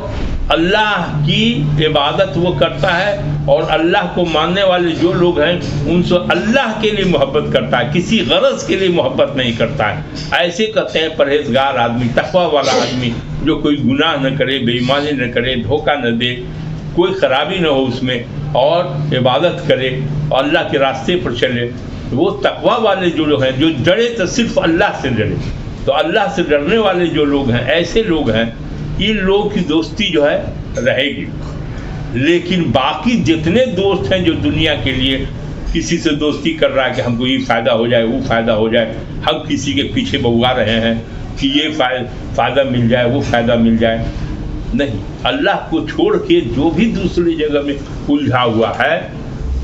اللہ کی عبادت وہ کرتا ہے، اور اللہ کو ماننے والے جو لوگ ہیں ان سے اللہ کے لیے محبت کرتا ہے، کسی غرض کے لیے محبت نہیں کرتا ہے۔ ایسے کہتے ہیں پرہیزگار آدمی، تقویٰ والا آدمی، جو کوئی گناہ نہ کرے، بے ایمانی نہ کرے، دھوکہ نہ دے، کوئی خرابی نہ ہو اس میں، اور عبادت کرے اور اللہ کے راستے پر چلے۔ وہ تقویٰ والے جو لوگ ہیں، جو ڈرے تو صرف اللہ سے ڈرے، تو اللہ سے ڈرنے والے جو لوگ ہیں، ایسے لوگ ہیں، ان لوگوں کی دوستی جو ہے رہے گی۔ لیکن باقی جتنے دوست ہیں جو دنیا کے لیے کسی سے دوستی کر رہا ہے کہ ہم کو یہ فائدہ ہو جائے، وہ فائدہ ہو جائے، ہم کسی کے پیچھے بھگا رہے ہیں کہ یہ فائدہ مل جائے، وہ فائدہ مل جائے، نہیں، اللہ کو چھوڑ کے جو بھی دوسری جگہ میں الجھا ہوا ہے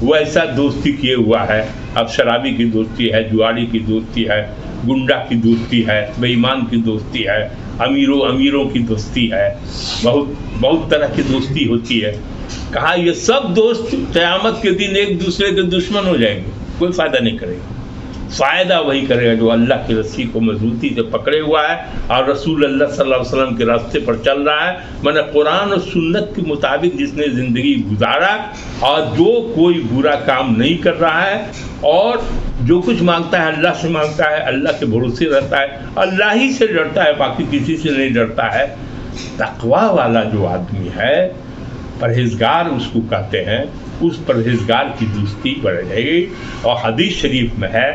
وہ ایسا دوستی کیے ہوا ہے۔ اب شرابی کی دوستی ہے، جواری کی دوستی ہے، گنڈا کی دوستی ہے، بے ایمان کی دوستی ہے، امیروں کی دوستی ہے، بہت طرح کی دوستی ہوتی ہے۔ کہا یہ سب دوست قیامت کے دن ایک دوسرے کے دشمن ہو جائیں گے، کوئی فائدہ نہیں کرے گا۔ فائدہ وہی کرے گا جو اللہ کی رسی کو مضبوطی سے پکڑے ہوا ہے اور رسول اللہ صلی اللہ علیہ وسلم کے راستے پر چل رہا ہے، میں قرآن اور سنت کے مطابق جس نے زندگی گزارا، اور جو کوئی برا کام نہیں کر رہا ہے، اور جو کچھ مانگتا ہے اللہ سے مانگتا ہے، اللہ کے بھروسے رہتا ہے، اللہ ہی سے ڈرتا ہے، باقی کسی سے نہیں ڈرتا ہے۔ تقویٰ والا جو آدمی ہے، پرہیزگار اس کو کہتے ہیں، اس پرہیزگار کی دوستی بڑھ جائے گی۔ اور حدیث شریف میں ہے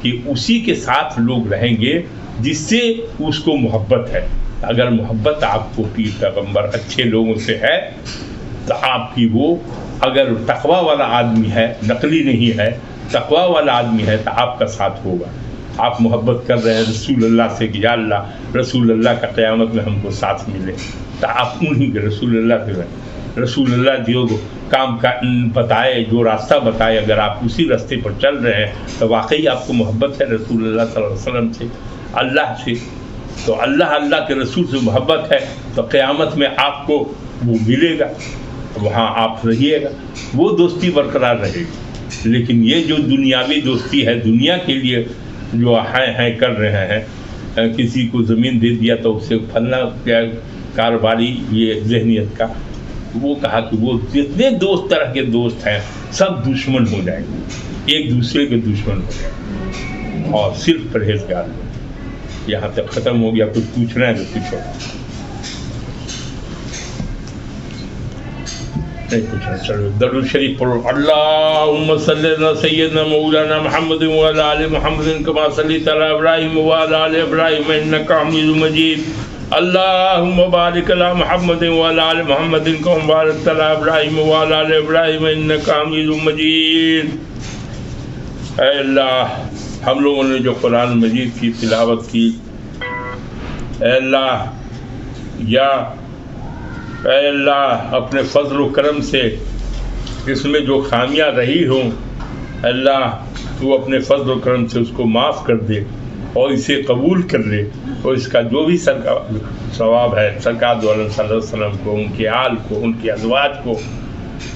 کہ اسی کے ساتھ لوگ رہیں گے جس سے اس کو محبت ہے۔ اگر محبت آپ کو پیر پیغمبر اچھے لوگوں سے ہے تو آپ کی وہ، اگر تقویٰ والا آدمی ہے، نقلی نہیں ہے، تقویٰ والا آدمی ہے تو آپ کا ساتھ ہوگا۔ آپ محبت کر رہے ہیں رسول اللہ سے کہ یا اللہ رسول اللہ کا قیامت میں ہم کو ساتھ ملے، تو آپ انہیں کے رسول اللہ سے، رسول اللہ جو کام کا بتائے، جو راستہ بتائے، اگر آپ اسی راستے پر چل رہے ہیں تو واقعی آپ کو محبت ہے رسول اللہ صلی اللہ علیہ وسلم سے، اللہ سے. تو اللہ کے رسول سے محبت ہے تو قیامت میں آپ کو وہ ملے گا، وہاں آپ رہیے گا، وہ دوستی برقرار رہے گی. لیکن یہ جو دنیاوی دوستی ہے، دنیا کے لیے جو ہیں کر رہے ہیں، کسی کو زمین دے دیا تو اسے پھلنا کاروباری یہ ذہنیت کا، وہ کہا کہ وہ جتنے دوست طرح کے دوست ہیں سب دشمن ہو جائیں گے، ایک دوسرے کے دشمن ہو جائیں گے، اور صرف پرہیزگار ہو. یہاں تک ختم ہو گیا. کچھ پوچھنا ہے تو پوچھو. نہیں پوچھنا، چلو درود شریف پڑھو. اللہم صلی علی سیدنا مولانا محمد وعلی آل محمد کما صلیت علی ابراہیم وعلی آل ابراہیم انک حمید مجید. اللہم بارک علی محمد وعلی آل محمد کما بارکت علی ابراہیم وعلی آل ابراہیم انک حمید مجید. اے اللہ، ہم لوگوں نے جو قرآن مجید کی تلاوت کی، اے اللہ اے اللہ اپنے فضل و کرم سے اس میں جو خامیاں رہی ہوں، اللہ تو اپنے فضل و کرم سے اس کو معاف کر دے اور اسے قبول کر لے، اور اس کا جو بھی ثواب ہے سرکار دو عالم صلی اللہ علیہ وسلم کو، ان کے آل کو، ان کے ازواج کو،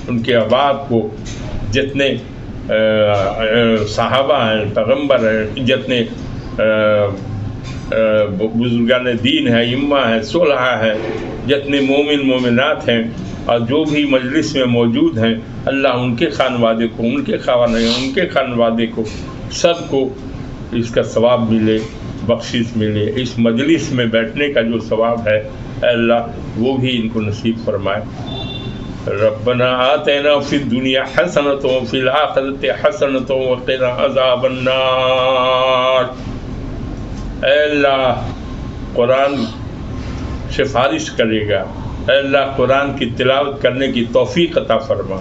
ان کے احباب کو، جتنے صحابہ ہیں، پیغمبر ہیں، جتنے بزرگان دین ہیں، ائمہ ہیں، صلحاء ہیں، جتنے مومن مومنات ہیں، اور جو بھی مجلس میں موجود ہیں، اللہ ان کے خانوادے کو، ان کے خاندان، ان کے خانوادے کو، سب کو اس کا ثواب ملے، بخشش ملے. اس مجلس میں بیٹھنے کا جو ثواب ہے اے اللہ وہ بھی ان کو نصیب فرمائے. ربنا آتنا فی الدنیا حسنۃ وفی الآخرۃ حسنۃ وقنا عذاب النار. اے اللہ قرآن سفارش کرے گا، اے اللہ قرآن کی تلاوت کرنے کی توفیق عطا فرما.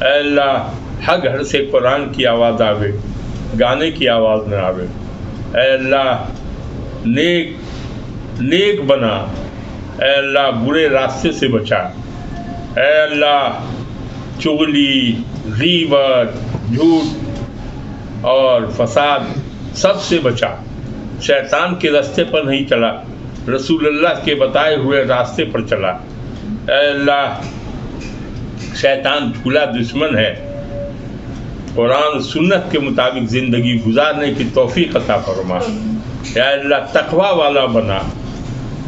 اے اللہ ہر گھر سے قرآن کی آواز آوے، گانے کی آواز نہ آوے. اے اللہ نیک بنا. اے اللہ برے راستے سے بچا. اے اللہ چغلی، غیبت، جھوٹ اور فساد سب سے بچا. شیطان کے راستے پر نہیں چلا، رسول اللہ کے بتائے ہوئے راستے پر چلا. اے اللہ شیطان جھولا دشمن ہے، قرآن سنت کے مطابق زندگی گزارنے کی توفیق عطا فرما. اے اللہ تقوی والا بنا.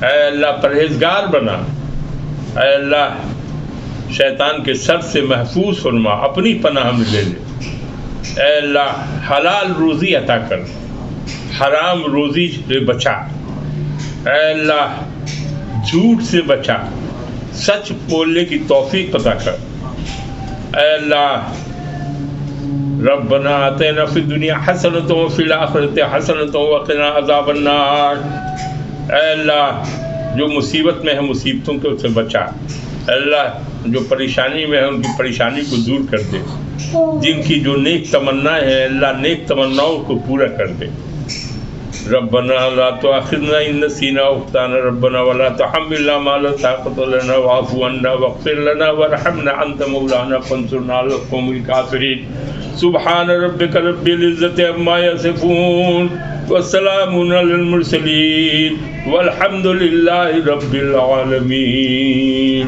اے اللہ پرہیزگار بنا. اے اللہ شیطان کے سر سے محفوظ فرما، اپنی پناہ میں لے لے. اے اللہ حلال روزی عطا کر، حرام روزی سے بچا. اے اللہ جھوٹ سے بچا، سچ بولنے کی توفیق عطا کر. اے اللہ ربنا آتنا فی الدنیا حسنۃ وفی الآخرۃ حسنۃ وقنا عذاب النار. اے اللہ جو مصیبت میں ہے مصیبتوں کے سے بچا. اے اللہ جو پریشانی میں ہے ان کی پریشانی کو دور کر دے. جن کی جو نیک تمنا ہے اللہ نیک تمناؤں کو پورا کر دے. ربنا لا تؤاخذنا ان نسينا او اخطانا ربنا ولا تحملنا ما لا طاقة لنا واعف عنا واغفر لنا وارحمنا انت مولانا فانصرنا على القوم الكافرين. سبحان ربك رب العزة عما يصفون والسلام على المرسلين والحمد لله رب العالمين.